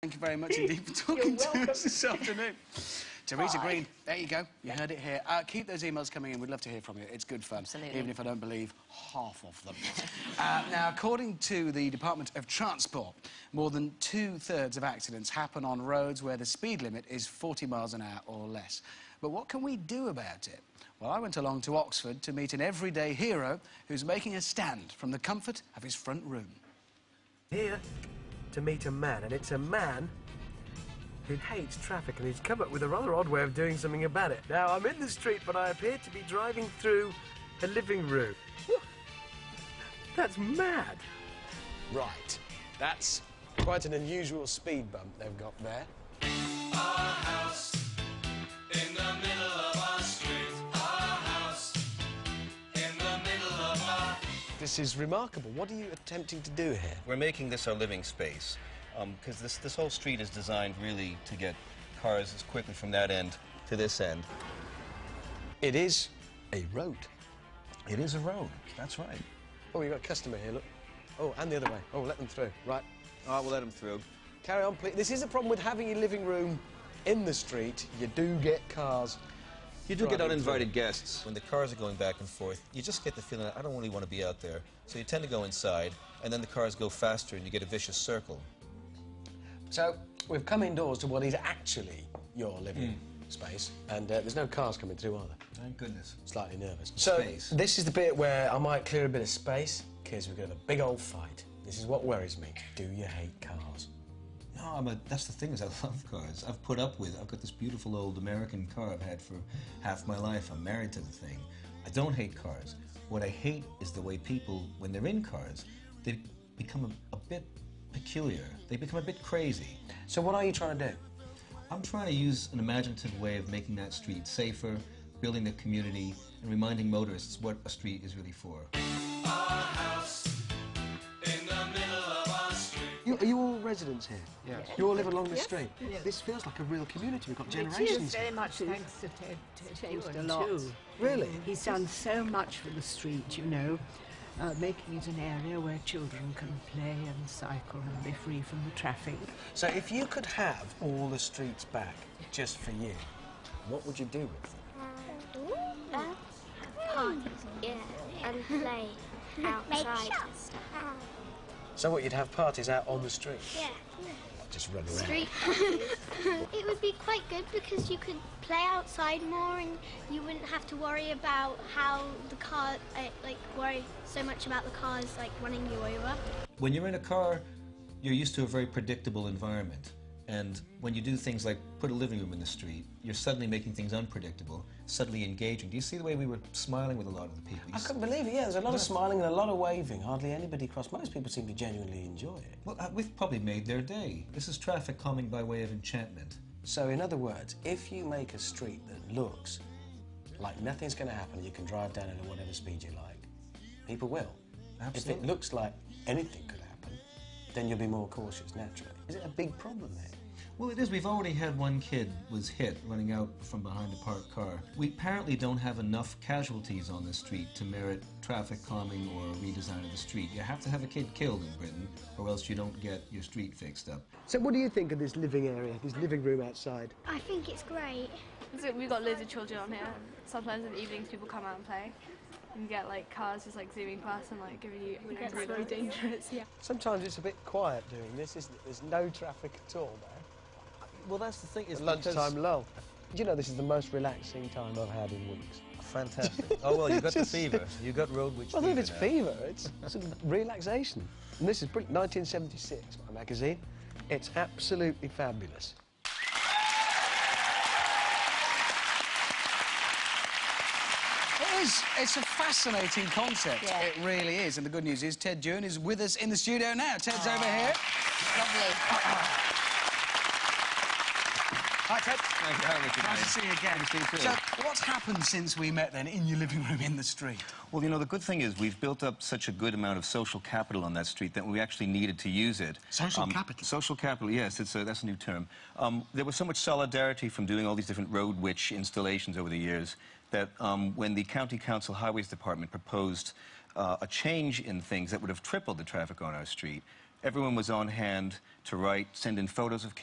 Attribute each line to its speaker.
Speaker 1: Thank you very much indeed for talking to us this afternoon. Teresa Green, there you go. You heard it here. Keep those emails coming in. We'd love to hear from you. It's good fun.
Speaker 2: Absolutely.
Speaker 1: Even if I don't believe half of them. Now, according to the Department of Transport, more than 2/3 of accidents happen on roads where the speed limit is 40 miles an hour or less. But what can we do about it? Well, I went along to Oxford to meet an everyday hero who's making a stand from the comfort of his front room.
Speaker 3: Here to meet a man, and it's a man who hates traffic, and he's come up with a rather odd way of doing something about it. Now, I'm in the street, but I appear to be driving through a living room. That's mad.
Speaker 4: Right. That's quite an unusual speed bump they've got there.
Speaker 5: Our house in the middle of our street. Our house in the middle of our...
Speaker 4: This is remarkable. What are you attempting to do here?
Speaker 6: We're making this our living space, because this whole street is designed really to get cars as quickly from that end to this end.
Speaker 4: It is a road.
Speaker 6: It is a road, that's right.
Speaker 4: Oh, you've got a customer here, look. Oh, and the other way. Oh, let them through. Right.
Speaker 6: All right, we'll let them through.
Speaker 4: Carry on, please. This is the problem with having your living room in the street. You do get cars.
Speaker 6: You do get uninvited guests. When the cars are going back and forth, you just get the feeling, I don't really want to be out there. So you tend to go inside, and then the cars go faster, and you get a vicious circle.
Speaker 4: So, we've come indoors to what is actually your living space, and there's no cars coming through, are there?
Speaker 6: Thank goodness.
Speaker 4: Slightly nervous. So,
Speaker 6: Space.
Speaker 4: this is the bit where I might clear a bit of space, because we're going to have a big old fight. This is what worries me. Do you hate cars?
Speaker 6: No, that's the thing is I love cars. I've got this beautiful old American car I've had for half my life. I'm married to the thing. I don't hate cars. What I hate is the way people, when they're in cars, they become a bit peculiar. They become a bit crazy.
Speaker 4: So what are you trying to do?
Speaker 6: I'm trying to use an imaginative way of making that street safer, building the community, and reminding motorists what a street is really for.
Speaker 5: Our house in the middle of our street.
Speaker 4: Are you all residents here?
Speaker 6: Yes.
Speaker 4: You all live along the
Speaker 7: Yes.
Speaker 4: street?
Speaker 7: Yes.
Speaker 4: This feels like a real community. We've got
Speaker 7: It
Speaker 4: generations
Speaker 7: is very much thanks to Ted. Ted changed a lot.
Speaker 4: Really?
Speaker 7: He's done so much for the street, you know, making it an area where children can play and cycle and be free from the traffic.
Speaker 4: So if you could have all the streets back just for you, what would you do with them?
Speaker 8: Parties, yeah, and play outside and stuff.
Speaker 4: So what, you'd have parties out on the street?
Speaker 8: Yeah.
Speaker 4: Just run around.
Speaker 8: Street parties. It would be quite good because you could play outside more and you wouldn't have to worry about how the car, worry so much about the cars, running you over.
Speaker 6: When you're in a car, you're used to a very predictable environment. And when you do things like put a living room in the street, you're suddenly making things unpredictable, suddenly engaging. Do you see the way we were smiling with a lot of the people?
Speaker 4: I couldn't believe it, yeah. There's a lot of smiling and a lot of waving. Hardly anybody crossed. Most people seem to genuinely enjoy it.
Speaker 6: Well, we've probably made their day. This is traffic calming by way of enchantment.
Speaker 4: So, in other words, if you make a street that looks like nothing's going to happen, you can drive down it at whatever speed you like, people will.
Speaker 6: Absolutely.
Speaker 4: If it looks like anything could happen, then you'll be more cautious, naturally. Is it a big problem there?
Speaker 6: Well, it is. We've already had one kid was hit running out from behind a parked car. We apparently don't have enough casualties on the street to merit traffic calming or redesign of the street. You have to have a kid killed in Britain, or else you don't get your street fixed up.
Speaker 3: So what do you think of this living area, this living room outside?
Speaker 8: I think it's great.
Speaker 9: So we've got loads of children on here. Sometimes in the evenings people come out and play. And you get cars just zooming past and giving you it's really dangerous. Yeah.
Speaker 4: Sometimes it's a bit quiet doing this, isn't it? There's no traffic at all there.
Speaker 6: Well, that's the thing. Is
Speaker 4: Lunchtime lull. Do you know this is the most relaxing time I've had in weeks?
Speaker 6: Fantastic. Oh, well, you got the fever. You got Roadwitch
Speaker 4: I
Speaker 6: fever
Speaker 4: don't know if it's
Speaker 6: now.
Speaker 4: fever, it's sort of relaxation. And this is 1976, my magazine. It's absolutely fabulous.
Speaker 1: It's a fascinating concept.
Speaker 2: Yeah.
Speaker 1: It really is. And the good news is Ted Duren is with us in the studio now. Ted's over here.
Speaker 2: Lovely.
Speaker 1: Hi, Ted.
Speaker 6: Thank you very much.
Speaker 1: Nice to see you again.
Speaker 6: Nice to see you too.
Speaker 1: So, what's happened since we met then in your living room in the street?
Speaker 6: Well, you know, the good thing is we've built up such a good amount of social capital on that street that we actually needed to use it.
Speaker 1: Social capital?
Speaker 6: Social capital, yes. That's a new term. There was so much solidarity from doing all these different Roadwitch installations over the years that when the County Council Highways Department proposed a change in things that would have tripled the traffic on our street, Everyone was on hand to write, send in photos of